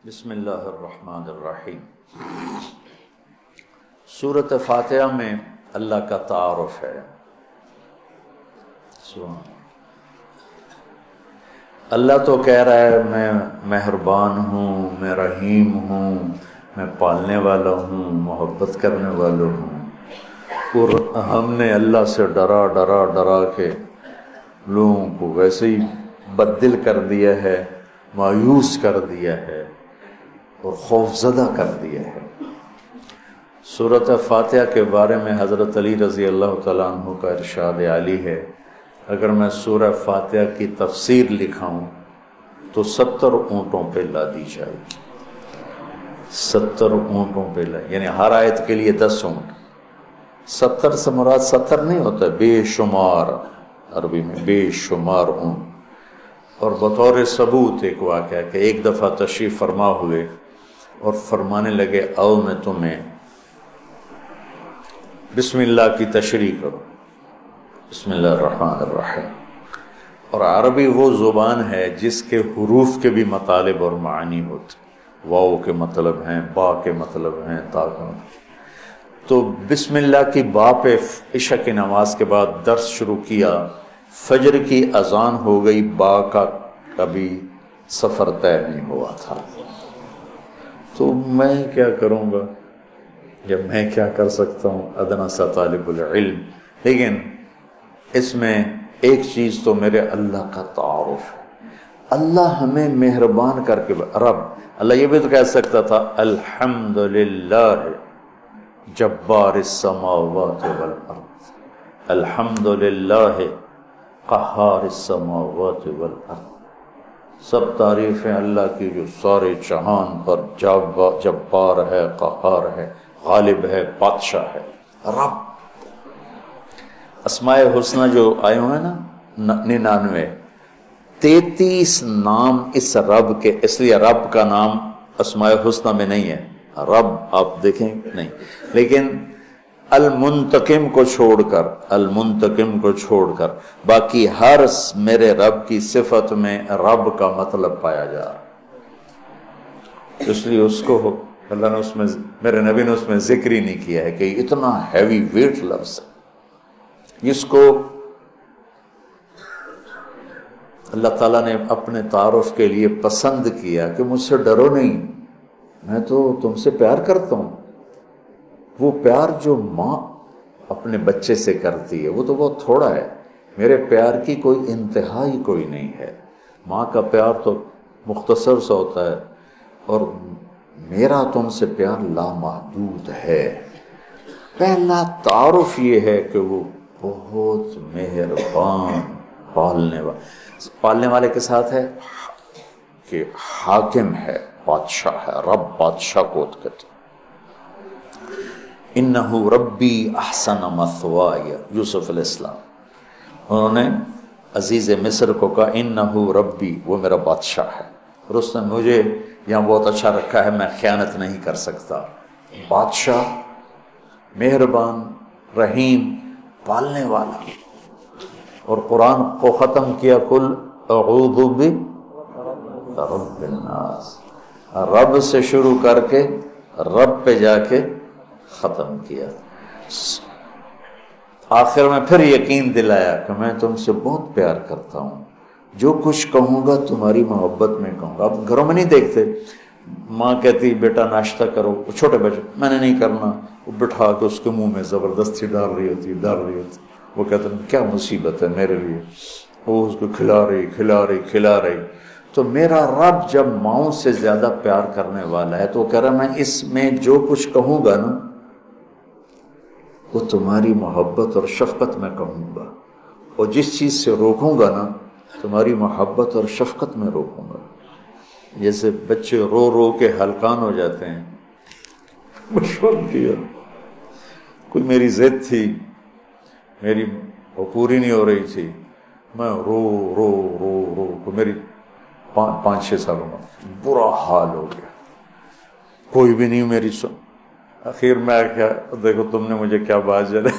بسم اللہ الرحمن الرحیم۔ سورۃ فاتحہ میں اللہ کا تعارف ہے۔ اللہ تو کہہ رہا ہے میں مہربان ہوں، میں رحیم ہوں، میں پالنے والا ہوں، محبت کرنے والا ہوں، اور ہم نے اللہ سے ڈرا ڈرا ڈرا کے لوگوں کو ویسے ہی بددل کر دیا ہے، مایوس کر دیا ہے اور خوف زدہ کر دیا ہے۔ سورۃ فاتحہ کے بارے میں حضرت علی رضی اللہ تعالیٰ عنہ کا ارشاد عالی ہے، اگر میں سورہ فاتحہ کی تفسیر لکھاؤں تو 70 اونٹوں پہ لا دی جائے گی۔ 70 اونٹوں پہ یعنی ہر آیت کے لیے 10 اونٹ۔ 70 سے مراد 70 نہیں ہوتا، بے شمار، عربی میں بے شمار اونٹ۔ اور بطور ثبوت ایک واقعہ کہ ایک دفعہ تشریف فرما ہوئے اور فرمانے لگے آؤ میں تمہیں بسم اللہ کی تشریح کرو، بسم اللہ الرحمن الرحیم۔ اور عربی وہ زبان ہے جس کے حروف کے بھی مطالب اور معنی ہوتے، واو کے مطلب ہیں، با کے مطلب ہیں، تا کے مطلب۔ تو بسم اللہ کی با پہ عشاء کی نماز کے بعد درس شروع کیا، فجر کی اذان ہو گئی، با کا کبھی سفر طے نہیں ہوا تھا۔ تو میں کیا کروں گا، یا میں کیا کر سکتا ہوں، ادنا سا طالب العلم۔ لیکن اس میں ایک چیز تو میرے اللہ کا تعارف ہے۔ اللہ ہمیں مہربان کر کے رب، اللہ یہ بھی تو کہہ سکتا تھا الحمدللہ جبار السماوات والارض، الحمدللہ قہار السماوات والارض۔ سب تعریفیں اللہ کی جو سارے جہان پر جبار ہے، قہار ہے، غالب ہے، بادشاہ ہے، رب۔ اسماء حسنہ جو آئے ہوئے ہیں نا 99، 33 نام اس رب کے، اس لیے رب کا نام اسماء حسنہ میں نہیں ہے۔ رب آپ دیکھیں نہیں، لیکن المنتقم کو چھوڑ کر باقی ہر میرے رب کی صفت میں رب کا مطلب پایا جا رہا، اس لیے اس کو اللہ نے اس میں، میرے نبی نے اس میں ذکر ہی نہیں کیا ہے کہ اتنا ہیوی ویٹ لفظ ہے جس کو اللہ تعالیٰ نے اپنے تعارف کے لیے پسند کیا کہ مجھ سے ڈرو نہیں، میں تو تم سے پیار کرتا ہوں۔ وہ پیار جو ماں اپنے بچے سے کرتی ہے وہ تو بہت تھوڑا ہے، میرے پیار کی کوئی انتہا ہی کوئی نہیں ہے۔ ماں کا پیار تو مختصر سا ہوتا ہے، اور میرا تم سے پیار لامحدود ہے۔ پہلا تعارف یہ ہے کہ وہ بہت مہربان، پالنے والے کے ساتھ ہے کہ حاکم ہے، بادشاہ ہے، رب بادشاہ کو کہتے۔ انہو ربی احسن مثوایا، یوسف علیہ السلام، انہوں نے عزیز مصر کو کہا انہو ربی، وہ میرا بادشاہ ہے، اور اس نے مجھے یہاں بہت اچھا رکھا ہے، میں خیانت نہیں کر سکتا۔ بادشاہ، مہربان، رحیم، پالنے والا۔ اور قرآن کو ختم کیا قل اعوذ برب الناس، رب سے شروع کر کے رب پہ جا کے ختم کیا۔ آخر میں پھر یقین دلایا کہ میں تم سے بہت پیار کرتا ہوں، جو کچھ کہوں گا تمہاری محبت میں کہوں گا۔ اب گھروں میں نہیں دیکھتے، ماں کہتی بیٹا ناشتہ کرو، چھوٹے بچے میں نے نہیں کرنا، وہ بٹھا کے اس کے منہ میں زبردستی ڈال رہی ہوتی، وہ کہتے ہیں کیا مصیبت ہے میرے لیے، وہ اس کو کھلا رہی۔ تو میرا رب جب ماؤں سے زیادہ پیار کرنے والا ہے تو وہ کہہ رہا میں اس میں جو کچھ کہوں گا نا وہ تمہاری محبت اور شفقت میں کہوں گا، اور جس چیز سے روکوں گا نا تمہاری محبت اور شفقت میں روکوں گا۔ جیسے بچے رو رو کے ہلکان ہو جاتے ہیں، مشورہ کیا، کوئی میری ضد تھی، میری وہ پوری نہیں ہو رہی تھی، میں رو رو رو رو تو میری 5-6 سالوں میں برا حال ہو گیا، کوئی بھی نہیں میری سن۔ اخیر میں کیا، دیکھو تم نے مجھے کیا بات جلے،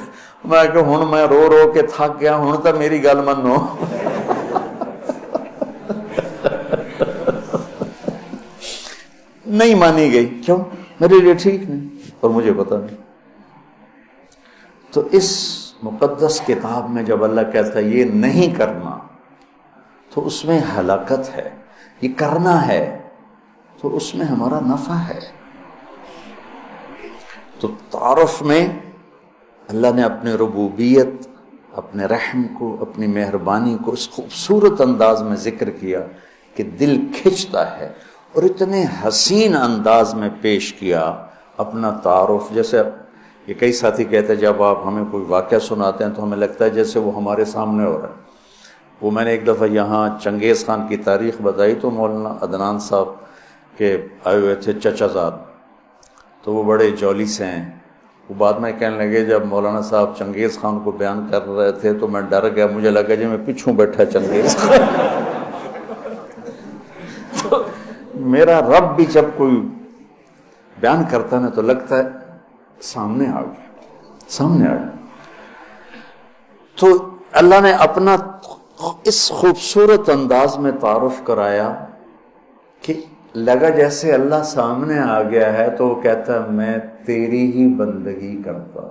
میں کہ ہن میں رو رو کے تھک گیا، ہن تو میری گل منو۔ نہیں مانی گئی، کیوں؟ میرے لیے ٹھیک نہیں اور مجھے پتا نہیں۔ تو اس مقدس کتاب میں جب اللہ کہتا ہے یہ نہیں کرنا تو اس میں ہلاکت ہے، یہ کرنا ہے تو اس میں ہمارا نفع ہے۔ تو تعارف میں اللہ نے اپنے ربوبیت، اپنے رحم کو، اپنی مہربانی کو اس خوبصورت انداز میں ذکر کیا کہ دل کھنچتا ہے، اور اتنے حسین انداز میں پیش کیا اپنا تعارف۔ جیسے یہ کئی ساتھی کہتے ہیں جب آپ ہمیں کوئی واقعہ سناتے ہیں تو ہمیں لگتا ہے جیسے وہ ہمارے سامنے ہو رہا ہے۔ وہ میں نے ایک دفعہ یہاں چنگیز خان کی تاریخ بتائی تو مولانا عدنان صاحب کے آئے ہوئے تھے چچا زاد، تو وہ بڑے جولی سے ہیں۔ وہ بعد میں کہنے لگے جب مولانا صاحب چنگیز خان کو بیان کر رہے تھے تو میں ڈر گیا، مجھے لگا جی میں پیچھوں بیٹھا چنگیز خان۔ تو میرا رب بھی جب کوئی بیان کرتا ہے تو لگتا ہے سامنے آ گیا، سامنے آ گیا۔ تو اللہ نے اپنا اس خوبصورت انداز میں تعارف کرایا کہ لگا جیسے اللہ سامنے آ گیا ہے تو وہ کہتا ہے میں تیری ہی بندگی کرتا،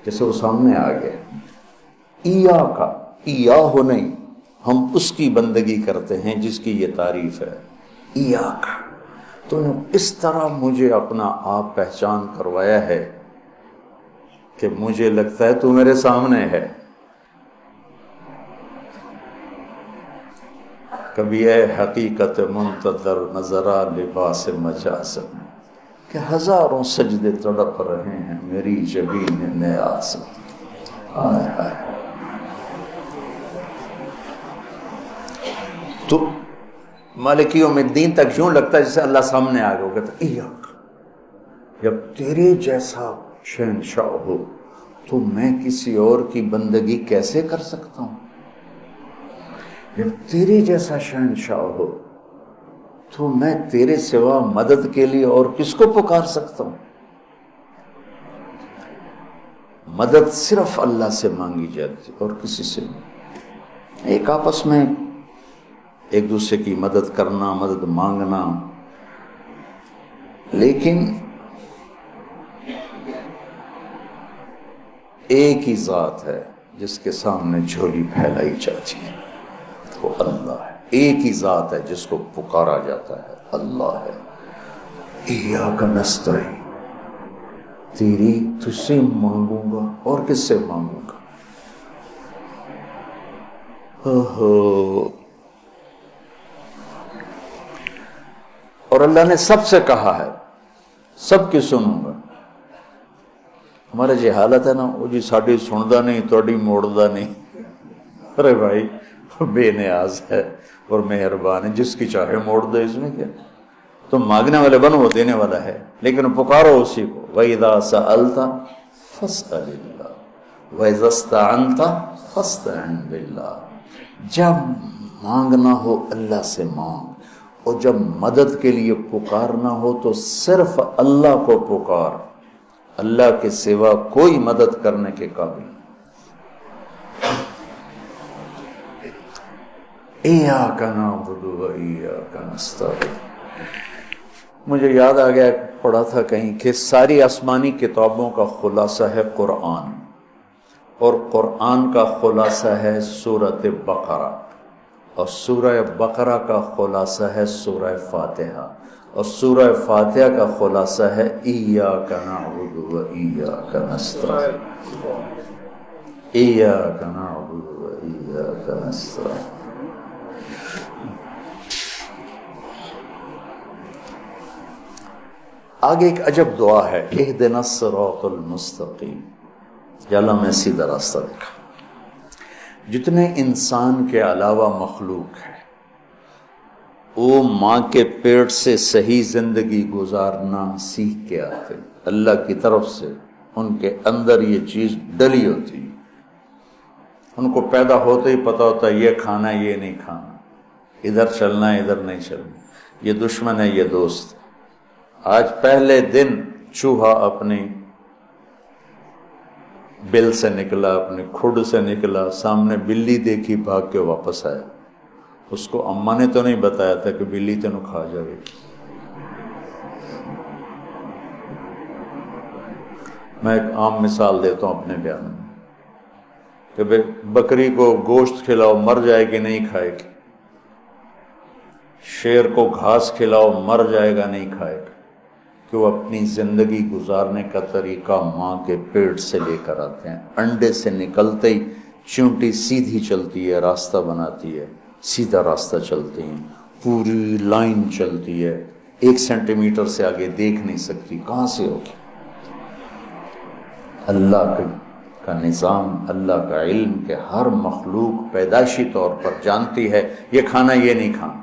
جیسے وہ سامنے آ گیا۔ ایا کا ایا ہو نہیں، ہم اس کی بندگی کرتے ہیں جس کی یہ تعریف ہے، ایا کا۔ تو نے اس طرح مجھے اپنا آپ پہچان کروایا ہے کہ مجھے لگتا ہے تو میرے سامنے ہے۔ کبھی اے حقیقت منتظر نظرا لباس مجاز میں کہ ہزاروں سجدے تڑپ رہے ہیں میری جبین نیاز میں۔ آئے آئے۔ تو مالک یوم الدین تک یوں لگتا ہے جیسے اللہ سامنے آ گیا، وہ کہتا ایاک، جب تیرے جیسا شہنشاہ ہو تو میں کسی اور کی بندگی کیسے کر سکتا ہوں؟ جب تیرے جیسا شہنشاہ ہو تو میں تیرے سوا مدد کے لیے اور کس کو پکار سکتا ہوں؟ مدد صرف اللہ سے مانگی جاتی اور کسی سے نہیں۔ ایک آپس میں ایک دوسرے کی مدد کرنا، مدد مانگنا، لیکن ایک ہی ذات ہے جس کے سامنے جھولی پھیلائی جاتی ہے، وہ اللہ ہے۔ ایک ہی ذات ہے جس کو پکارا جاتا ہے، اللہ ہے۔ ایاک نستعین، تیری تجھ سے مانگوں گا اور کس سے مانگوں گا؟ اور اللہ نے سب سے کہا ہے سب کی سنوں گا۔ ہمارا جی حالت ہے نا، وہ جی ساڈی سندا نہیں تہاڈی موڑدا نہیں۔ ارے بھائی بے نیاز ہے اور مہربان ہے، جس کی چاہے موڑ دے، اس میں کیا؟ تم مانگنے والے بنو، وہ دینے والا ہے، لیکن پکارو اسی کو۔ وَإِذَا سَأَلْتَ فَاسْأَلِ اللَّهَ وَإِذَا اسْتَعَنْتَ فَاسْتَعِنْ بِاللَّهِ۔ جب مانگنا ہو اللہ سے مانگ، اور جب مدد کے لیے پکارنا ہو تو صرف اللہ کو پکار، اللہ کے سوا کوئی مدد کرنے کے قابل۔ ایاک نعبد و ایاک نستعین۔ مجھے یاد آ گیا، پڑھا تھا کہیں کہ ساری آسمانی کتابوں کا خلاصہ ہے قرآن، اور قرآن کا خلاصہ ہے سورۃ بقرہ، اور سورہ بقرہ کا خلاصہ ہے سورہ فاتحہ، اور سورہ فاتحہ کا خلاصہ ہے ایاک نعبد و ایاک نستعین، ایاک نعبد و ایاک نستعین۔ آگے ایک عجب دعا ہے، اہدنا الصراط المستقیم، یا اللہ میں سیدھا راستہ دکھا۔ جتنے انسان کے علاوہ مخلوق ہے وہ ماں کے پیٹ سے صحیح زندگی گزارنا سیکھ کے آتے، اللہ کی طرف سے ان کے اندر یہ چیز ڈلی ہوتی، ان کو پیدا ہوتے ہی پتہ ہوتا ہے یہ کھانا ہے یہ نہیں کھانا، ادھر چلنا ہے ادھر نہیں چلنا، یہ دشمن ہے یہ دوست۔ آج پہلے دن چوہا اپنی بل سے نکلا، اپنی کھڈ سے نکلا، سامنے بلی دیکھی بھاگ کے واپس آیا۔ اس کو اماں نے تو نہیں بتایا تھا کہ بلی تینوں کھا جائے گی، میں ایک عام مثال دیتا ہوں اپنے بیان میں کہ بکری کو گوشت کھلاؤ مر جائے گی نہیں کھائے گی، شیر کو گھاس کھلاؤ مر جائے گا نہیں کھائے گا، کہ وہ اپنی زندگی گزارنے کا طریقہ ماں کے پیٹ سے لے کر آتے ہیں۔ انڈے سے نکلتے ہی چونٹی سیدھی چلتی ہے، راستہ بناتی ہے، سیدھا راستہ چلتی ہیں، پوری لائن چلتی ہے، 1 سینٹی میٹر سے آگے دیکھ نہیں سکتی، کہاں سے ہوگی؟ اللہ کا نظام، اللہ کا علم کہ ہر مخلوق پیدائشی طور پر جانتی ہے یہ کھانا یہ نہیں کھانا،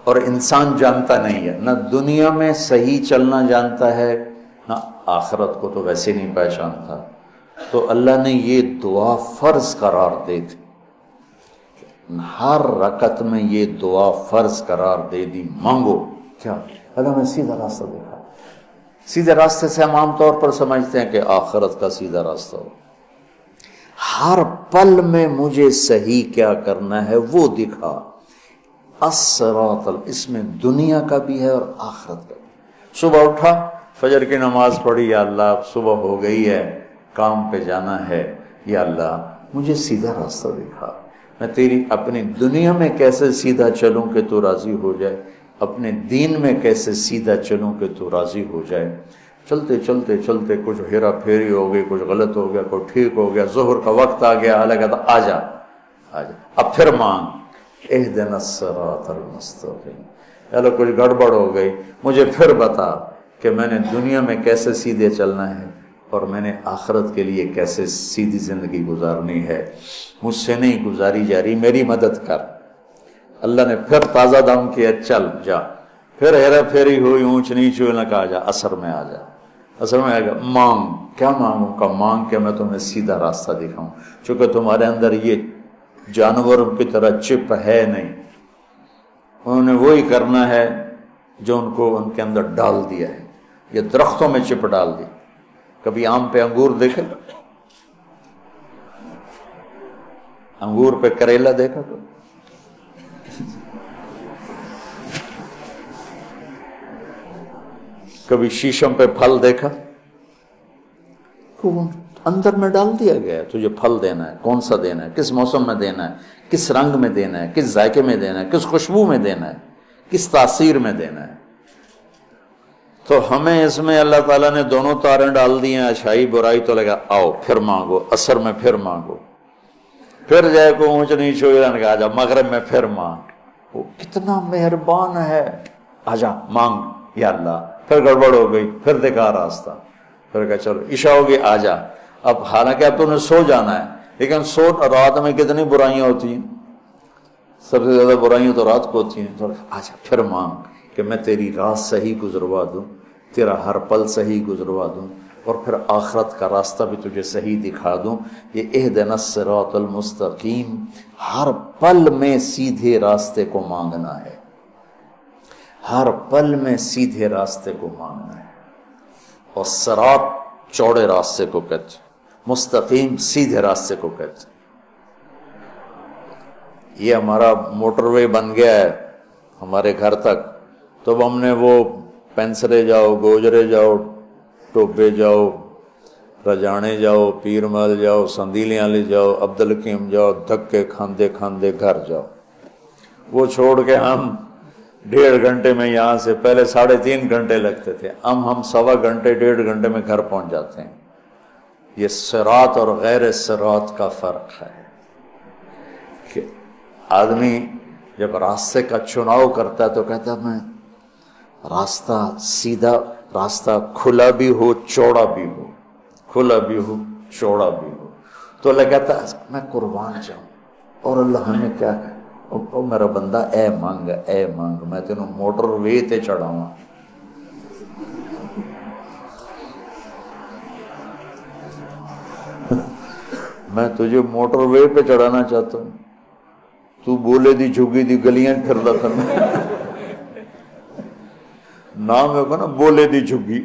اور انسان جانتا نہیں ہے، نہ دنیا میں صحیح چلنا جانتا ہے نہ آخرت کو تو ویسے نہیں پہچانتا۔ تو اللہ نے یہ دعا فرض قرار دے دی، ہر رکعت میں یہ دعا فرض قرار دے دی، مانگو کیا؟ اللہ میں سیدھا راستہ دیکھا۔ سیدھے راستے سے ہم عام طور پر سمجھتے ہیں کہ آخرت کا سیدھا راستہ ہو، ہر پل میں مجھے صحیح کیا کرنا ہے وہ دکھا۔ الصراط، اس میں دنیا کا بھی ہے اور آخرت کا بھی۔ صبح اٹھا، فجر کی نماز پڑھی، یا اللہ صبح ہو گئی ہے، کام پہ جانا ہے، یا اللہ مجھے سیدھا راستہ دکھا، میں تیری اپنی دنیا میں کیسے سیدھا چلوں کہ تو راضی ہو جائے، اپنے دین میں کیسے سیدھا چلوں کہ تو راضی ہو جائے۔ چلتے چلتے چلتے کچھ ہیرا پھیری ہو گئی، کچھ غلط ہو گیا، کوئی ٹھیک ہو گیا، ظہر کا وقت آ گیا، اللہ کہتا آ جا آ جا، اب پھر مانگ اہدنا الصراط المستقیم، اللہ کچھ گڑبڑ ہو گئی، مجھے پھر بتا کہ میں نے دنیا میں کیسے سیدھے چلنا ہے اور میں نے آخرت کے لیے کیسے سیدھی زندگی گزارنی ہے، مجھ سے نہیں گزاری جا رہی، میری مدد کر۔ اللہ نے پھر تازہ دم کیا، چل جا، پھر ہیرا پھیری ہوئی، اونچ نیچ ہوئی، نہ کہا جا عصر میں آ جا، عصر میں آ گیا، مانگ، کیا مانگوں کا؟ مانگ کہ میں تمہیں سیدھا راستہ دکھاؤں، چونکہ تمہارے اندر یہ جانوروں کی طرح چپ ہے نہیں، انہوں نے وہی کرنا ہے جو ان کو ان کے اندر ڈال دیا ہے، یہ درختوں میں چپ ڈال دی۔ کبھی آم پہ انگور دیکھے، انگور پہ کریلا دیکھا تو کبھی شیشم پہ پھل دیکھا؟ اندر میں ڈال دیا گیا ہے، تجھے پھل دینا ہے، کون سا دینا ہے، کس موسم میں دینا ہے، کس رنگ میں دینا ہے، کس ذائقے میں دینا ہے، کس خوشبو میں دینا ہے، کس تاثیر میں دینا ہے۔ تو ہمیں اس میں اللہ تعالیٰ نے دونوں تاریں ڈال دی ہیں، اچھائی برائی، تو لگا آؤ پھر مانگو، عصر میں پھر مانگو، پھر جائے کو اونچ نیچ ہو جائے، آ جا مغرب میں پھر مانگ، وہ کتنا مہربان ہے، آ جا مانگ یا اللہ، پھر گڑبڑ ہو گئی، پھر دکھا راستہ، پھر کہا چلو عشاء ہوگی آ جا۔ اب حالانکہ اب تو نے سو جانا ہے، لیکن سو رات میں کتنی برائیاں ہوتی ہیں، سب سے زیادہ برائیاں تو رات کو ہوتی ہیں، تو آ جا پھر مانگ کہ میں تیری رات صحیح گزروا دوں، تیرا ہر پل صحیح گزروا دوں، اور پھر آخرت کا راستہ بھی تجھے صحیح دکھا دوں۔ یہ اہدنا الصراط المستقیم، ہر پل میں سیدھے راستے کو مانگنا ہے، ہر پل میں سیدھے راستے کو مانگنا ہے۔ اور صراط چوڑے راستے کو کہتے، مستقیم سیدھے راستے کو کہتے۔ یہ ہمارا موٹر وے بن گیا ہے ہمارے گھر تک، تو اب ہم نے وہ پینسرے جاؤ، گوجرے جاؤ، ٹوبے جاؤ، رجانے جاؤ، پیر محل جاؤ، سندیلیاں لے جاؤ، عبدالحکیم جاؤ، دھکے کھاندے کھاندے گھر جاؤ۔ وہ چھوڑ کے ہم 1.5 گھنٹے میں یہاں سے، پہلے 3.5 گھنٹے لگتے تھے، ہم 1.25 گھنٹے 1.5 گھنٹے میں گھر پہنچ جاتے ہیں۔ یہ صراط اور غیر صراط کا فرق ہے کہ آدمی جب راستے کا چناؤ کرتا ہے تو کہتا ہے میں راستہ سیدھا، راستہ کھلا بھی ہو چوڑا بھی ہو، کھلا بھی ہو چوڑا بھی ہو، تو اللہ کہتا ہے میں قربان جاؤں۔ اور اللہ ہمیں کیا کہ او میرا بندہ اے مانگ، میں تینوں موٹر وے تے چڑھاؤں، میں تجھے موٹر وے پہ چڑھانا چاہتا ہوں، تو بولے دی جھگی دی گلیاں پھردا کرنا، نام ہے نا بولے دی جھگی،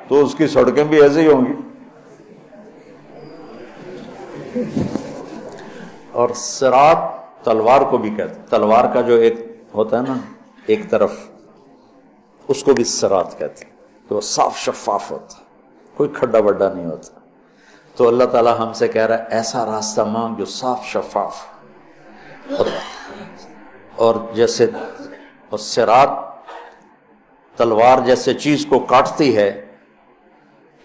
تو اس کی سڑکیں بھی ایسے ہی ہوں گی۔ اور صراط تلوار کو بھی کہتے ہیں، تلوار کا جو ایک ہوتا ہے نا، ایک طرف اس کو بھی صراط کہتے ہیں، تو وہ صاف شفاف ہوتا، کوئی کھڈا وڈا نہیں ہوتا۔ تو اللہ تعالیٰ ہم سے کہہ رہا ہے ایسا راستہ مانگ جو صاف شفاف اور جیسے صراط تلوار جیسے چیز کو کاٹتی ہے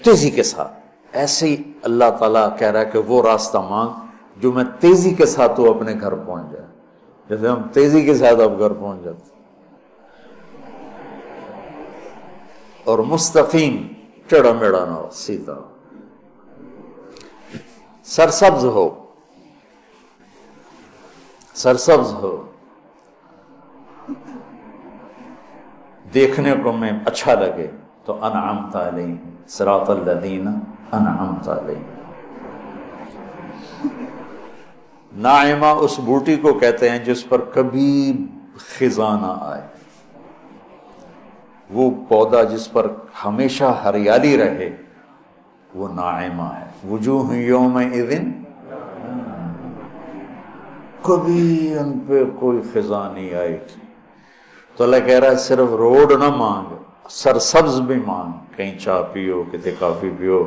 تیزی کے ساتھ، ایسے ہی اللہ تعالیٰ کہہ رہا ہے کہ وہ راستہ مانگ جو میں تیزی کے ساتھ تو اپنے گھر پہنچ جائے، جیسے ہم تیزی کے ساتھ اب گھر پہنچ جاتے، اور مستقیم، ٹیڑھا میڑا نہ ہو، سیدھا سرسبز ہو، سرسبز ہو، دیکھنے کو میں اچھا لگے تو انعمت علیہم صراط الذین انعمت علیہم۔ ناعمہ اس بوٹی کو کہتے ہیں جس پر کبھی خزاں نہ آئے، وہ پودا جس پر ہمیشہ ہریالی رہے وہ ناعمہ ہے۔ وجوہ یومئذ، کبھی ان پہ کوئی خزاں نہیں آئی۔ تو اللہ کہہ رہا ہے صرف روڈ نہ مانگ، سرسبز بھی مانگ، کہیں چاہ پیو، کتے کافی پیو،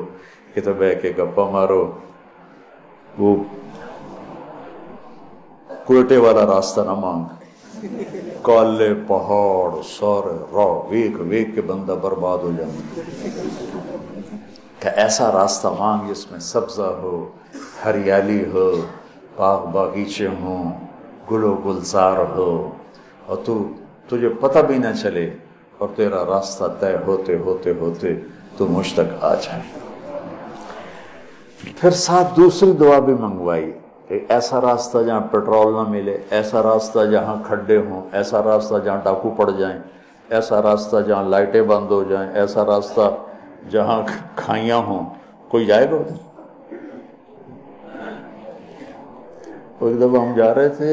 کتے بہ کے گپا مارو، وہ کوئٹے والا راستہ نہ مانگ، کالے پہاڑ سارے راہ ویک ویک کے بندہ برباد ہو جائے، کہ ایسا راستہ مانگ جس میں سبزہ ہو، ہریالی ہو، باغ باغیچے ہوں، گل و گلزار ہو، اور تجھے پتہ بھی نہ چلے، اور تیرا راستہ طے ہوتے ہوتے ہوتے تو مجھ تک آ جائے۔ پھر ساتھ دوسری دعا بھی منگوائی کہ ایسا راستہ جہاں پیٹرول نہ ملے، ایسا راستہ جہاں کھڈے ہوں، ایسا راستہ جہاں ڈاکو پڑ جائیں، ایسا راستہ جہاں لائٹیں بند ہو جائیں، ایسا راستہ جہاں کھائیاں ہوں۔ کوئی جائے گا ادھر؟ ایک دفعہ ہم جا رہے تھے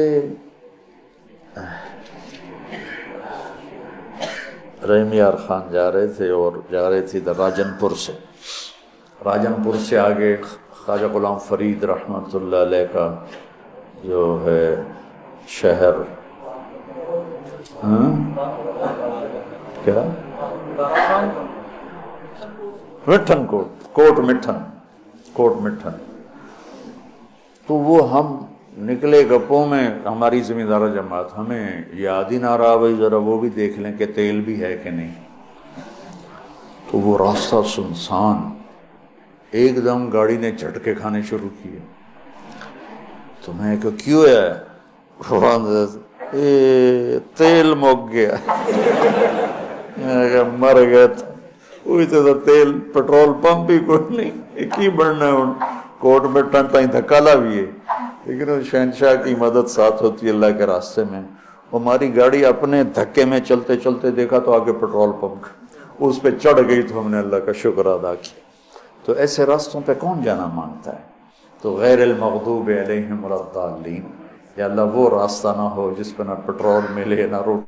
رحیم یار خان جا رہے تھے، اور جا رہے تھے ادھر راجن پور سے آگے خواجہ غلام فرید رحمۃ اللہ علیہ کا جو ہے شہر، کیا مٹھن کوٹ مٹھن، تو وہ ہم نکلے گپوں میں، ہماری ذمہ دار جماعت، ہمیں یاد ہی نہ رہا بھائی ذرا وہ بھی دیکھ لیں کہ تیل بھی ہے کہ نہیں۔ تو وہ راستہ سنسان، ایک دم گاڑی نے جھٹکے کھانے شروع کیے، تو میں کہ کیوں ہے؟ تیل مک گیا۔ مر گیا تھا، وہی تو تیل پیٹرول پمپ ہی کوئی نہیں، کی بڑھنا ہے کوٹ میں ٹن تائیں دھکا لا بھی ہے، لیکن شہنشاہ کی مدد ساتھ ہوتی ہے اللہ کے راستے میں۔ ہماری گاڑی اپنے دھکے میں چلتے چلتے دیکھا تو آگے پیٹرول پمپ، اس پہ چڑھ گئی تو ہم نے اللہ کا شکر ادا کیا۔ تو ایسے راستوں پہ کون جانا مانگتا ہے؟ تو غیر المغضوب علیہم ولا الضالین، یا اللہ وہ راستہ نہ ہو جس پہ نہ پیٹرول ملے نہ روڈ